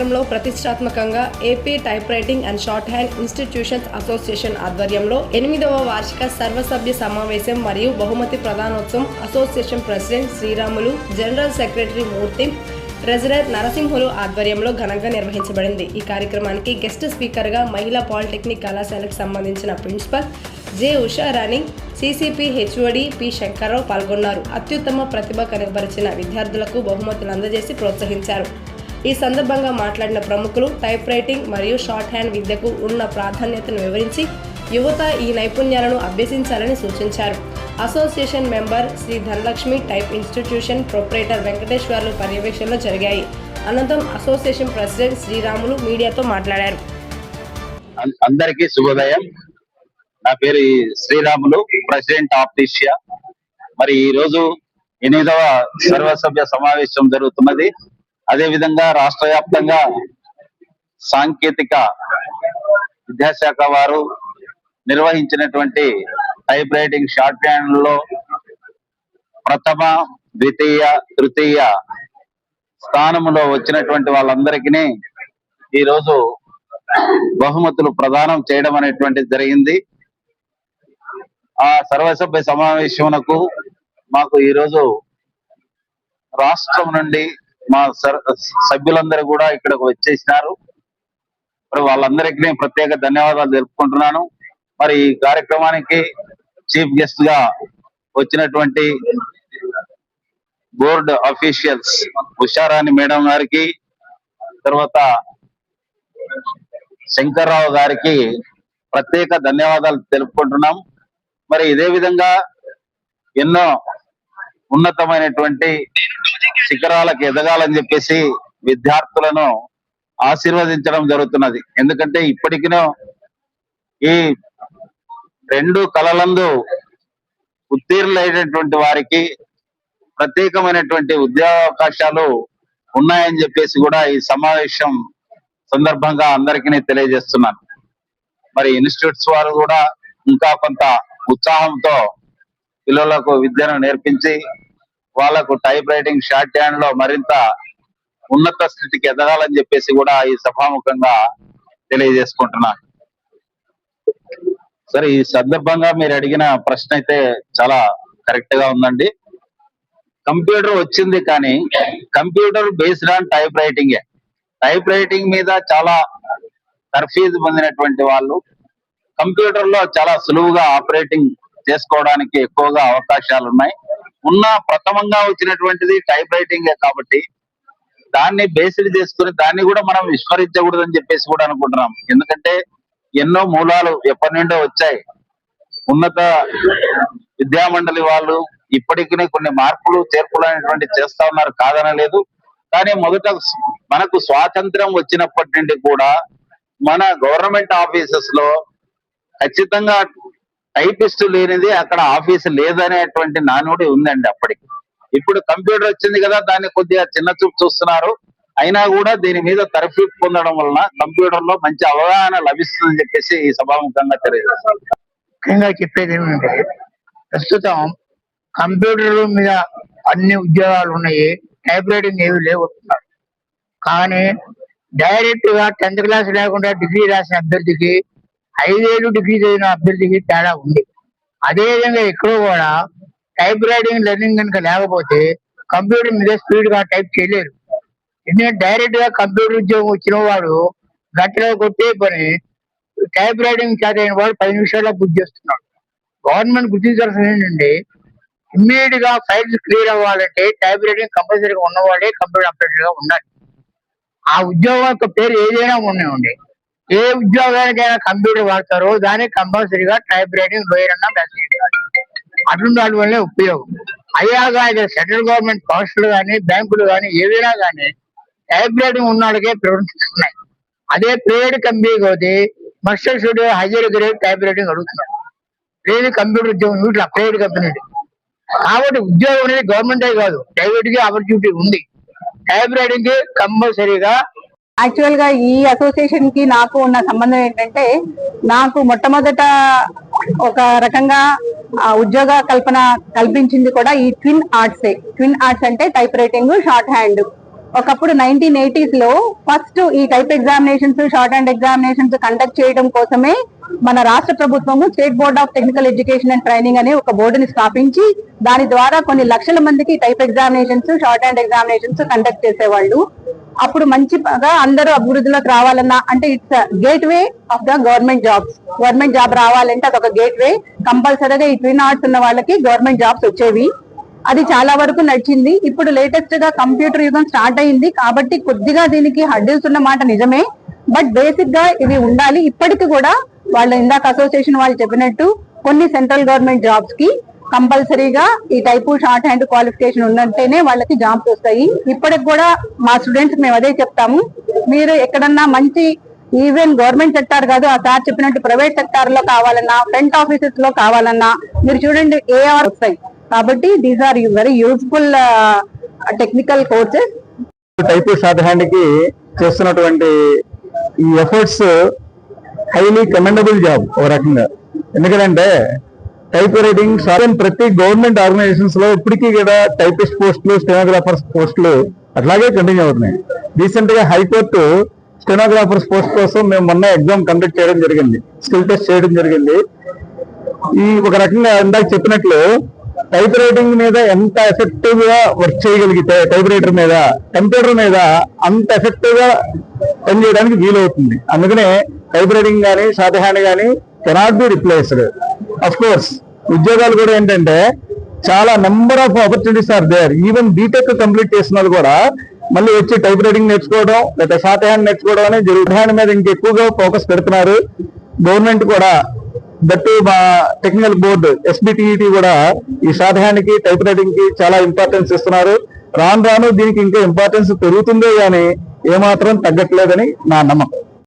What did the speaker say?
నగరంలో ప్రతిష్టాత్మకంగా AP type writing and short hand institutions association ఆధ్వర్యంలో 8వ వార్షిక సర్వసభ్య సమావేశం మరియు బహుమతి ప్రదానోత్సవం association president Sriramulu, general secretary Murthy, treasurer Narasimhulu ఆధ్వర్యంలో ఘనంగా నిర్వహించబడింది. ఈ కార్యక్రమానికి గెస్ట్ స్పీకర్గా మహిళా పాలిటెక్నిక్ కళాశాలకు సంబంధించిన principal J Usharani, CCP HOD P Shankar Rao పాల్గొన్నారు. అత్యుత్తమ ప్రతిభ కనబరిచిన విద్యార్థులకు బహుమతులు అందజేసి ప్రోత్సహించారు. ఈ సందర్భంగా మాట్లాడిన ప్రముఖులు టైప్ రైటింగ్ మరియు షార్ట్ హ్యాండ్ విద్యకు ఉన్న ప్రాధాన్యతను వివరించి యువత ఈ నైపుణ్యాలను అభ్యసించాలని సూచించారు. Association member Shri Dhanalakshmi, type institution proprietor Venkateswarlu పర్యవేక్షణలో జరిగాయి. అనంతరం అసోసియేషన్ ప్రెసిడెంట్ శ్రీరాములు మీడియాతో మాట్లాడారు. అందరికీ శుభోదయం. నా పేరు శ్రీరాములు, ప్రెసిడెంట్ ఆఫ్ ఏషియా. మరి ఈ రోజు 8వ సర్వసభ్య సమావేశం జరుగుతున్నది. అదే విధంగా రాష్ట్ర వ్యాప్తంగా సాంకేతిక విద్యాశాఖ వారు నిర్వహించినటువంటి టైప్ రైటింగ్ షార్ట్ హ్యాండ్ లో ప్రథమ, ద్వితీయ, తృతీయ స్థానంలో వచ్చినటువంటి వాళ్ళందరికీ ఈరోజు బహుమతులు ప్రదానం చేయడం అనేటువంటిది జరిగింది. ఆ సర్వసభ్య సమావేశమునకు మాకు ఈరోజు రాష్ట్రం నుండి మా సభ్యులందరూ కూడా ఇక్కడకు వచ్చేసినారు. మరి వాళ్ళందరికీ ప్రత్యేక ధన్యవాదాలు తెలుపుకుంటున్నాను. మరి ఈ కార్యక్రమానికి చీఫ్ గెస్ట్ గా వచ్చినటువంటి బోర్డు అఫీషియల్స్ ఉషారాణి మేడం గారికి, తర్వాత శంకర్రావు గారికి ప్రత్యేక ధన్యవాదాలు తెలుపుకుంటున్నాం. మరి ఇదే విధంగా ఎన్నో ఉన్నతమైనటువంటి శిఖరాలకు ఎదగాలని చెప్పేసి విద్యార్థులను ఆశీర్వదించడం జరుగుతున్నది. ఎందుకంటే ఇప్పటికినో ఈ 2 కళలందు ఉత్తీర్ణులైనటువంటి వారికి ప్రత్యేకమైనటువంటి ఉద్యోగావకాశాలు ఉన్నాయని చెప్పేసి కూడా ఈ సమావేశం సందర్భంగా అందరికీ తెలియజేస్తున్నాను. మరి ఇన్స్టిట్యూట్స్ వారు కూడా ఇంకా కొంత ఉత్సాహంతో పిల్లలకు విద్యను నేర్పించి వాళ్లకు టైప్ రైటింగ్ షార్ట్ హ్యాండ్ లో మరింత ఉన్నత స్థితికి ఎదగాలని చెప్పేసి కూడా ఈ సభాముఖంగా తెలియజేసుకుంటున్నాను. సరే, ఈ సందర్భంగా మీరు అడిగిన ప్రశ్న అయితే చాలా కరెక్ట్ గా ఉందండి. కంప్యూటర్ వచ్చింది, కానీ computer based on type writing. Type writing మీద చాలా తర్ఫీదు పొందినటువంటి వాళ్ళు కంప్యూటర్ లో చాలా సులువుగా ఆపరేటింగ్ చేసుకోవడానికి ఎక్కువగా అవకాశాలు ఉన్నాయి. ప్రథమంగా వచ్చినటువంటిది టైప్ రైటింగ్ కాబట్టి దాన్ని బేస్డ్ చేసుకుని దాన్ని కూడా మనం విస్మరించకూడదని చెప్పేసి కూడా అనుకుంటున్నాం. ఎందుకంటే ఎన్నో మూలాలు ఎప్పటి నుండో వచ్చాయి. ఉన్నత విద్యామండలి వాళ్ళు ఇప్పటికీ కొన్ని మార్పులు చేర్పులు అనేటువంటి చేస్తా ఉన్నారు, కాదనలేదు. కానీ మొదట మనకు స్వాతంత్రం వచ్చినప్పటి నుండి కూడా మన గవర్నమెంట్ ఆఫీసెస్ లో ఖచ్చితంగా టైపిస్ట్ లేనిది అక్కడ ఆఫీస్ లేదనేటువంటి నానుడి ఉందండి అప్పటికి. ఇప్పుడు కంప్యూటర్ వచ్చింది కదా, దాన్ని కొద్దిగా చిన్న చూపు చూస్తున్నారు. అయినా కూడా దీని మీద తర్ఫీదు పొందడం వలన కంప్యూటర్ లో మంచి అవగాహన లభిస్తుందని చెప్పేసి ఈ సభాముఖంగా తెలియజేస్తారు. ముఖ్యంగా చెప్పేది ఏమంటే, ప్రస్తుతం కంప్యూటర్ మీద అన్ని ఉద్యోగాలు ఉన్నాయి, టైప్ రైటింగ్ ఏవి లేవు. కానీ డైరెక్ట్ గా 10th క్లాస్ లేకుండా డిగ్రీ రాసిన అభ్యర్థికి 5 ఏళ్ళు డిగ్రీ చదివిన అభ్యర్థికి తేడా ఉంది. అదేవిధంగా ఇక్కడ కూడా టైప్ రైటింగ్ లెర్నింగ్ కనుక లేకపోతే కంప్యూటర్ మీద స్పీడ్ గా టైప్ చేయలేరు. ఎందుకంటే డైరెక్ట్ గా కంప్యూటర్ ఉద్యోగం వచ్చిన వాడు గంటలో కొట్టే పని టైప్ రైటింగ్ చేత అయిన వాడు 10 నిమిషాల్లో పూర్తి చేస్తున్నాడు. గవర్నమెంట్ గుర్తించాల్సిన ఏంటంటే, ఇమ్మీడియట్ గా ఫైల్స్ క్లియర్ అవ్వాలంటే టైప్ రైటింగ్ కంపల్సరీగా ఉన్నవాడే కంప్యూటర్ ఆపరేటర్ గా ఉండాలి. ఆ ఉద్యోగం యొక్క పేరు ఏదైనా ఉండే, ఏ ఉద్యోగానికైనా కంప్యూటర్ వాడతారో దానికి కంపల్సరీగా టైప్ రైటింగ్ లోయర్ అన్న అటువంటి వాటి వల్లే ఉపయోగం. అయ్యాగా ఇక్కడ సెంట్రల్ గవర్నమెంట్ పోస్టులు కానీ బ్యాంకులు కానీ ఏదైనా కానీ టైప్ రైటింగ్ ఉన్నవాడికే ప్రిఫరెన్స్ ఉన్నాయి. అదే ప్రైవేట్ కంపెనీకి పోతే మస్టర్ స్టూడియో హైయర్ గ్రేడ్ టైప్ రైటింగ్ అడుగుతున్నారు. లేదు కంప్యూటర్ ఉద్యోగం ఇట్లా ప్రైవేట్ కంపెనీ. కాబట్టి ఉద్యోగం అనేది గవర్నమెంటే కాదు, ప్రైవేట్ కి ఆపర్చునిటీ ఉంది. టైప్ రైటింగ్ కి కంపల్సరీగా. యాక్చువల్ గా ఈ అసోసియేషన్ కి నాకు ఉన్న సంబంధం ఏంటంటే, నాకు మొట్టమొదట ఒక రకంగా ఉద్యోగ కల్పన కల్పించింది కూడా ఈ ట్విన్ ఆర్ట్స్ అంటే టైప్ రైటింగ్, షార్ట్ హ్యాండ్. ఒకప్పుడు 1980s లో ఫస్ట్ ఈ type examinations, short hand examinations conduct చేయడం కోసమే మన రాష్ట్ర ప్రభుత్వము state board of technical education and training అనే ఒక బోర్డుని స్థాపించి దాని ద్వారా కొన్ని లక్షల మందికి type examinations, short hand examinations conduct చేసేవాళ్ళు. అప్పుడు మంచిగా అందరూ అభివృద్ధిలోకి రావాలన్నా, అంటే it's gate way of the government jobs. Government job రావాలంటే అదొక గేట్ వే. కంపల్సరీగా ఈ ట్విన్ ఆర్ట్స్ ఉన్న వాళ్ళకి గవర్నమెంట్ జాబ్స్ వచ్చేవి. అది చాలా వరకు నడిచింది. ఇప్పుడు లేటెస్ట్ గా కంప్యూటర్ యుగం స్టార్ట్ అయింది కాబట్టి కొద్దిగా దీనికి హడ్డిల్స్ ఉన్న మాట నిజమే. బట్ బేసిక్ గా ఇవి ఉండాలి. ఇప్పటికి కూడా వాళ్ళ ఇందాక అసోసియేషన్ వాళ్ళు చెప్పినట్టు కొన్ని సెంట్రల్ గవర్నమెంట్ జాబ్స్ కి కంపల్సరీగా ఈ టైపు షార్ట్ హ్యాండ్ క్వాలిఫికేషన్ ఉన్నంటేనే వాళ్ళకి జాబ్స్ వస్తాయి. ఇప్పటికి కూడా మా స్టూడెంట్స్ మేము అదే చెప్తాము, మీరు ఎక్కడన్నా మంచి ఈవెన్ గవర్నమెంట్ సెక్టార్ కాదు, ఆ సార్ చెప్పినట్టు ప్రైవేట్ సెక్టార్ లో కావాలన్నా, ఫ్రంట్ ఆఫీసెస్ లో కావాలన్నా మీరు చూడండి ఏఆర్ వస్తాయి. కాబట్టి these are very useful technical courses. Type shorthand కి చేస్తున్నటువంటి ఈ ఎఫర్ట్స్ హైలీ కమెండబుల్ జాబ్ ఒక రకంగా. ఎందుకంటే టైప్ రైటింగ్ ప్రతి గవర్నమెంట్ ఆర్గనైజేషన్స్ లో ఇప్పటికీ కూడా టైపిస్ట్ పోస్టులు, స్టెనోగ్రాఫర్స్ పోస్టులు అట్లాగే కంటిన్యూ అవుతున్నాయి. రీసెంట్ గా హైకోర్టు స్టెనోగ్రాఫర్స్ పోస్ట్ కోసం మేము మొన్న ఎగ్జామ్ కండక్ట్ చేయడం జరిగింది, స్కిల్ టెస్ట్ చేయడం జరిగింది. ఈ ఒక రకంగా ఇందాక చెప్పినట్లు టైప్ రైటింగ్ మీద ఎంత ఎఫెక్టివ్ గా వర్క్ చేయగలిగితే టైప్ రైటర్ మీద, కంప్యూటర్ మీద అంత ఎఫెక్టివ్ గా పనిచేయడానికి వీలవుతుంది. అందుకనే టైప్ రైటింగ్ కానీ షార్ట్ హ్యాండ్ కానీ cannot be replaced. Of course ఉద్యోగాలు కూడా ఏంటంటే చాలా number of opportunities are there. Even BTech complete చేసిన వాళ్ళు కూడా మళ్ళీ వచ్చి టైప్ రైటింగ్ నేర్చుకోవడం లేదా షార్ట్ హ్యాండ్ నేర్చుకోవడం అనేది జరుగుతుంది. హ్యాండ్ మీద ఇంకెక్కువగా ఫోకస్ పెడుతున్నారు గవర్నమెంట్ కూడా. దట్టు మా టెక్నికల్ బోర్డు SBTET కూడా ఈ షార్ట్ హ్యాండ్ కి టైప్ రైటింగ్ కి చాలా ఇంపార్టెన్స్ ఇస్తున్నారు. రాను రాను దీనికి ఇంకా ఇంపార్టెన్స్ పెరుగుతుందే గానీ ఏమాత్రం తగ్గట్లేదని నా నమ్మకం.